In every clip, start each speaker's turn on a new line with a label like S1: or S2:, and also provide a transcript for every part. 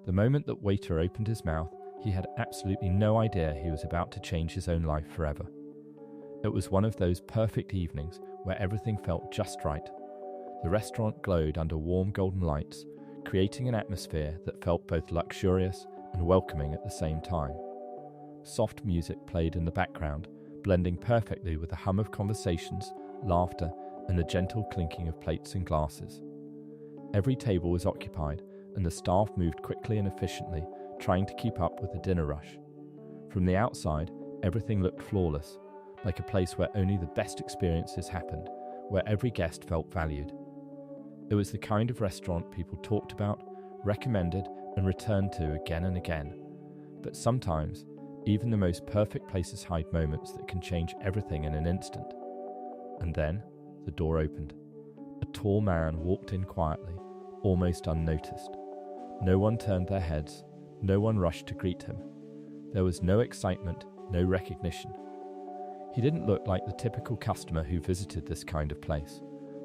S1: The moment that waiter opened his mouth, he had absolutely no idea he was about to change his own life forever. It was one of those perfect evenings where everything felt just right. The restaurant glowed under warm golden lights, creating an atmosphere that felt both luxurious and welcoming at the same time. Soft music played in the background, blending perfectly with the hum of conversations, laughter, and the gentle clinking of plates and glasses. Every table was occupied, and the staff moved quickly and efficiently, trying to keep up with the dinner rush. From the outside, everything looked flawless, like a place where only the best experiences happened, where every guest felt valued. It was the kind of restaurant people talked about, recommended, and returned to again and again. But sometimes, even the most perfect places hide moments that can change everything in an instant. And then, the door opened. A tall man walked in quietly, almost unnoticed. No one turned their heads, no one rushed to greet him. There was no excitement, no recognition. He didn't look like the typical customer who visited this kind of place.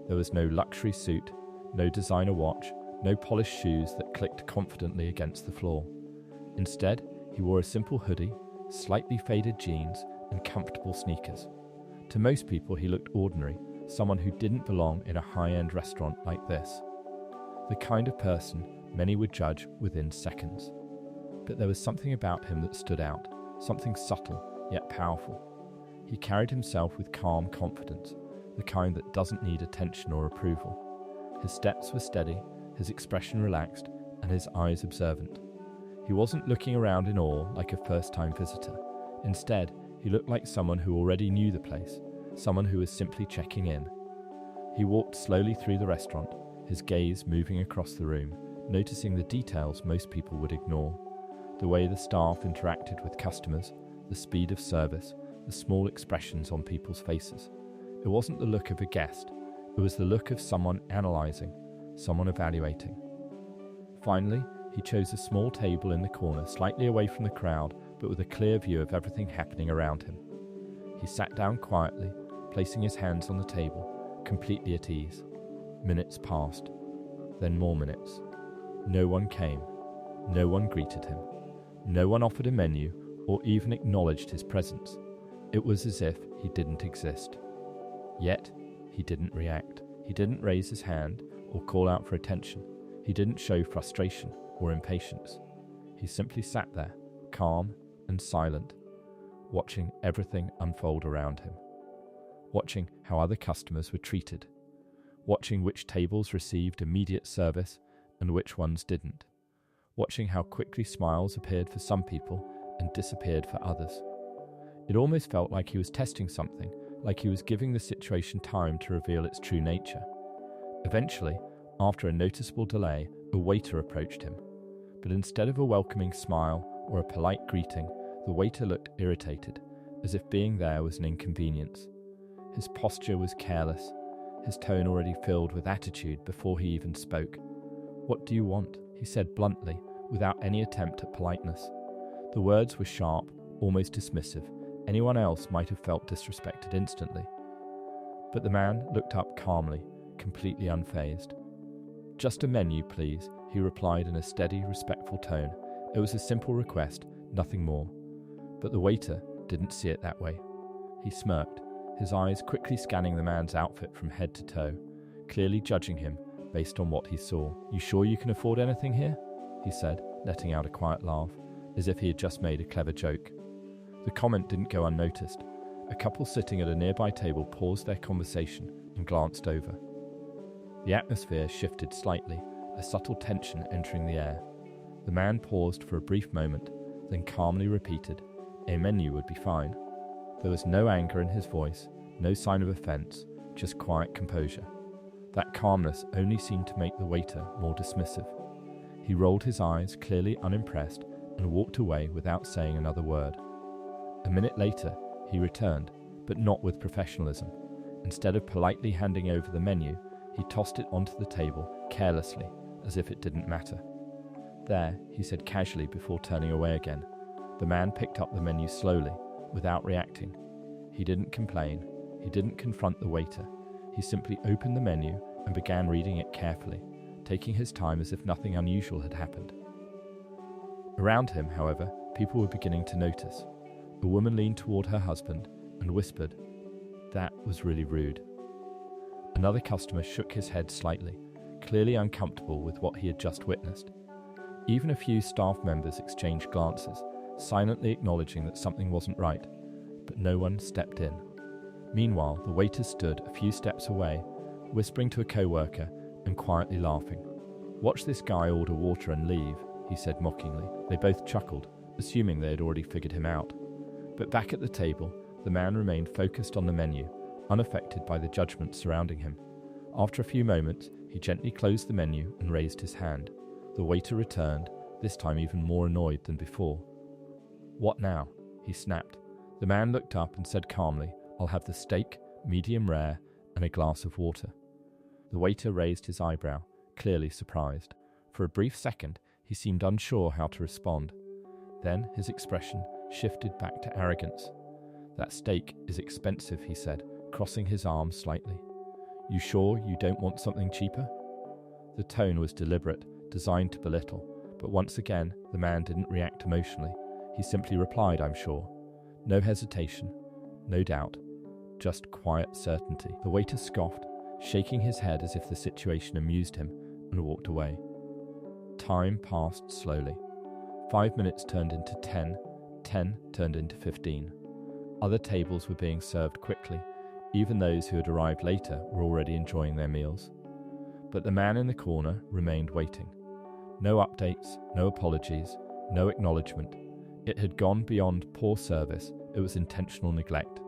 S1: There was no luxury suit, no designer watch, no polished shoes that clicked confidently against the floor. Instead, he wore a simple hoodie, slightly faded jeans, and comfortable sneakers. To most people, he looked ordinary, someone who didn't belong in a high-end restaurant like this. The kind of person many would judge within seconds. But there was something about him that stood out, something subtle yet powerful. He carried himself with calm confidence, the kind that doesn't need attention or approval. His steps were steady, his expression relaxed, and his eyes observant. He wasn't looking around in awe like a first-time visitor. Instead, he looked like someone who already knew the place, someone who was simply checking in. He walked slowly through the restaurant, his gaze moving across the room, noticing the details most people would ignore. The way the staff interacted with customers, the speed of service, the small expressions on people's faces. It wasn't the look of a guest, it was the look of someone analyzing, someone evaluating. Finally, he chose a small table in the corner, slightly away from the crowd, but with a clear view of everything happening around him. He sat down quietly, placing his hands on the table, completely at ease. Minutes passed, then more minutes. No one came. No one greeted him. No one offered a menu or even acknowledged his presence. It was as if he didn't exist. Yet, he didn't react. He didn't raise his hand or call out for attention. He didn't show frustration or impatience. He simply sat there, calm and silent, watching everything unfold around him. Watching how other customers were treated. Watching which tables received immediate service and which ones didn't. Watching how quickly smiles appeared for some people and disappeared for others. It almost felt like he was testing something, like he was giving the situation time to reveal its true nature. Eventually, after a noticeable delay, a waiter approached him. But instead of a welcoming smile or a polite greeting, the waiter looked irritated, as if being there was an inconvenience. His posture was careless, his tone already filled with attitude before he even spoke. "What do you want?" he said bluntly, without any attempt at politeness. The words were sharp, almost dismissive. Anyone else might have felt disrespected instantly. But the man looked up calmly, completely unfazed. "Just a menu, please," he replied in a steady, respectful tone. It was a simple request, nothing more. But the waiter didn't see it that way. He smirked, his eyes quickly scanning the man's outfit from head to toe, clearly judging him based on what he saw. "You sure you can afford anything here?" he said, letting out a quiet laugh, as if he had just made a clever joke. The comment didn't go unnoticed. A couple sitting at a nearby table paused their conversation and glanced over. The atmosphere shifted slightly, a subtle tension entering the air. The man paused for a brief moment, then calmly repeated, "A menu would be fine." There was no anger in his voice, no sign of offense, just quiet composure. That calmness only seemed to make the waiter more dismissive. He rolled his eyes, clearly unimpressed, and walked away without saying another word. A minute later, he returned, but not with professionalism. Instead of politely handing over the menu, he tossed it onto the table, carelessly, as if it didn't matter. "There," he said casually before turning away again. The man picked up the menu slowly, without reacting. He didn't complain. He didn't confront the waiter. He simply opened the menu and began reading it carefully, taking his time as if nothing unusual had happened. Around him, however, people were beginning to notice. A woman leaned toward her husband and whispered, "That was really rude." Another customer shook his head slightly, clearly uncomfortable with what he had just witnessed. Even a few staff members exchanged glances, silently acknowledging that something wasn't right, but no one stepped in. Meanwhile, the waiter stood a few steps away, whispering to a co-worker and quietly laughing. "Watch this guy order water and leave," he said mockingly. They both chuckled, assuming they had already figured him out. But back at the table, the man remained focused on the menu, unaffected by the judgment surrounding him. After a few moments, he gently closed the menu and raised his hand. The waiter returned, this time even more annoyed than before. "What now?" he snapped. The man looked up and said calmly, "I'll have the steak, medium rare, and a glass of water." The waiter raised his eyebrow, clearly surprised. For a brief second, he seemed unsure how to respond. Then his expression shifted back to arrogance. "That steak is expensive," he said, crossing his arms slightly. "You sure you don't want something cheaper?" The tone was deliberate, designed to belittle, but once again, the man didn't react emotionally. He simply replied, "I'm sure." No hesitation, no doubt, just quiet certainty. The waiter scoffed, shaking his head as if the situation amused him, and walked away. Time passed slowly. 5 minutes turned into 10, 10 turned into 15. Other tables were being served quickly. Even those who had arrived later were already enjoying their meals. But the man in the corner remained waiting. No updates, no apologies, no acknowledgement. It had gone beyond poor service, it was intentional neglect.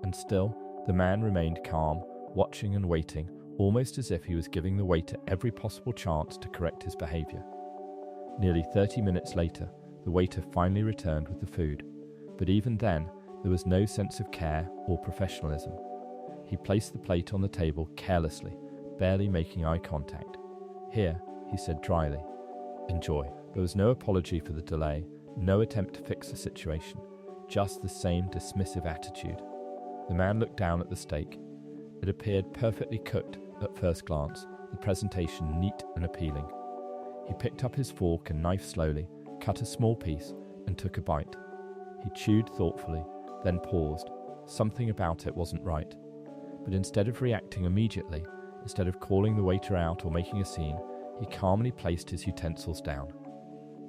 S1: And still, the man remained calm, watching and waiting, almost as if he was giving the waiter every possible chance to correct his behaviour. Nearly 30 minutes later, the waiter finally returned with the food. But even then, there was no sense of care or professionalism. He placed the plate on the table carelessly, barely making eye contact. "Here," he said dryly. "Enjoy." There was no apology for the delay, no attempt to fix the situation, just the same dismissive attitude. The man looked down at the steak. It appeared perfectly cooked at first glance, the presentation neat and appealing. He picked up his fork and knife slowly, cut a small piece, and took a bite. He chewed thoughtfully, then paused. Something about it wasn't right. But instead of reacting immediately, instead of calling the waiter out or making a scene, he calmly placed his utensils down.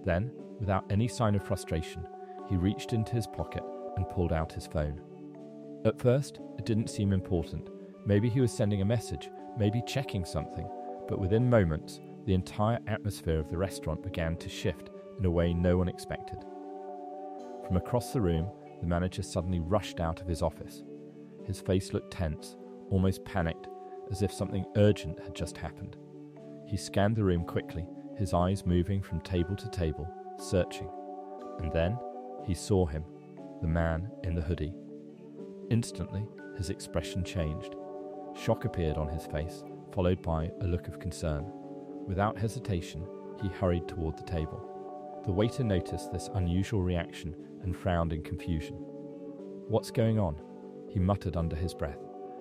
S1: Then, without any sign of frustration, he reached into his pocket and pulled out his phone. At first, it didn't seem important. Maybe he was sending a message, maybe checking something, but within moments, the entire atmosphere of the restaurant began to shift in a way no one expected. From across the room, the manager suddenly rushed out of his office. His face looked tense, almost panicked, as if something urgent had just happened. He scanned the room quickly, his eyes moving from table to table, searching. And then, he saw him, the man in the hoodie. Instantly, his expression changed. Shock appeared on his face, followed by a look of concern. Without hesitation, he hurried toward the table. The waiter noticed this unusual reaction and frowned in confusion. "What's going on?" he muttered under his breath.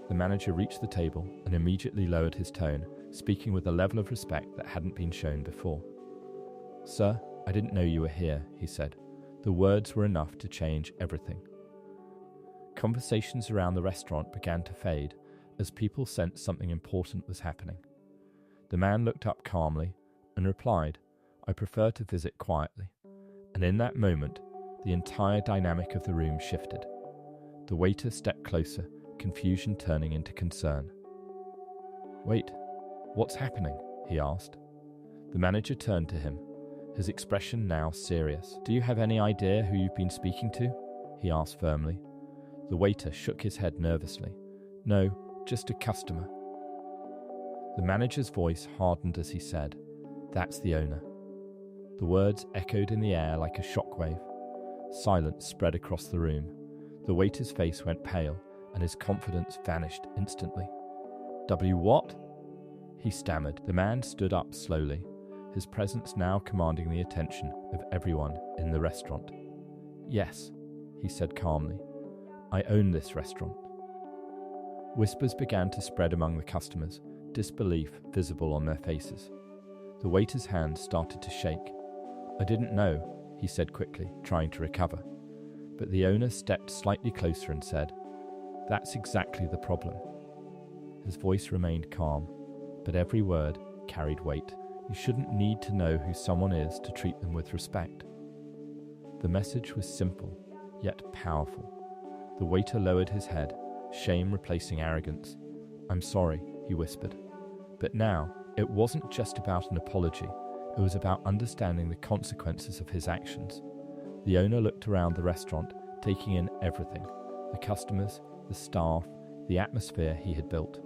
S1: The manager reached the table and immediately lowered his tone, speaking with a level of respect that hadn't been shown before. "Sir, I didn't know you were here," he said. The words were enough to change everything. Conversations around the restaurant began to fade as people sensed something important was happening. The man looked up calmly and replied, "I prefer to visit quietly." And in that moment, the entire dynamic of the room shifted. The waiter stepped closer, confusion turning into concern. "Wait, what's happening?" he asked. The manager turned to him, his expression now serious. "Do you have any idea who you've been speaking to?" he asked firmly. The waiter shook his head nervously. "No, just a customer." The manager's voice hardened as he said, "That's the owner." The words echoed in the air like a shockwave. Silence spread across the room. The waiter's face went pale, and his confidence vanished instantly. What?" he stammered. The man stood up slowly, his presence now commanding the attention of everyone in the restaurant. "Yes," he said calmly. "I own this restaurant." Whispers began to spread among the customers, disbelief visible on their faces. The waiter's hand started to shake. "I didn't know," he said quickly, trying to recover. But the owner stepped slightly closer and said, "That's exactly the problem." His voice remained calm, but every word carried weight. You shouldn't need to know who someone is to treat them with respect. The message was simple, yet powerful. The waiter lowered his head, shame replacing arrogance. "I'm sorry," he whispered. But now, it wasn't just about an apology, it was about understanding the consequences of his actions. The owner looked around the restaurant, taking in everything: the customers, the staff, the atmosphere he had built.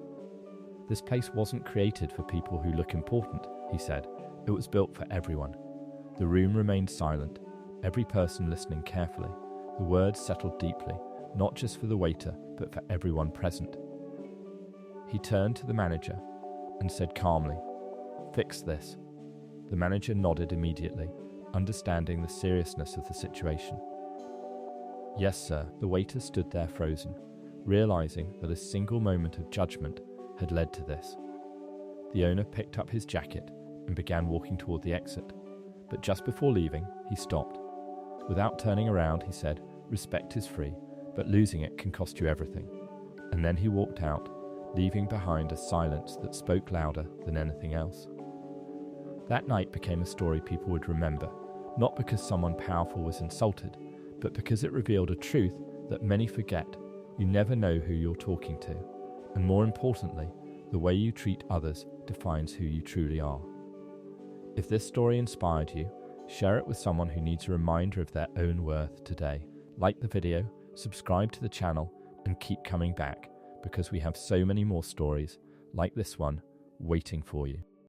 S1: "This place wasn't created for people who look important," he said. "It was built for everyone." The room remained silent, every person listening carefully. The words settled deeply, not just for the waiter, but for everyone present. He turned to the manager and said calmly, "Fix this." The manager nodded immediately, understanding the seriousness of the situation. "Yes, sir." The waiter stood there frozen, realizing that a single moment of judgment had led to this. The owner picked up his jacket and began walking toward the exit, but just before leaving, he stopped. Without turning around, he said, "Respect is free, but losing it can cost you everything." And then he walked out, leaving behind a silence that spoke louder than anything else. That night became a story people would remember, not because someone powerful was insulted, but because it revealed a truth that many forget. You never know who you're talking to, and more importantly, the way you treat others defines who you truly are. If this story inspired you, share it with someone who needs a reminder of their own worth today. Like the video, subscribe to the channel, and keep coming back, because we have so many more stories like this one waiting for you.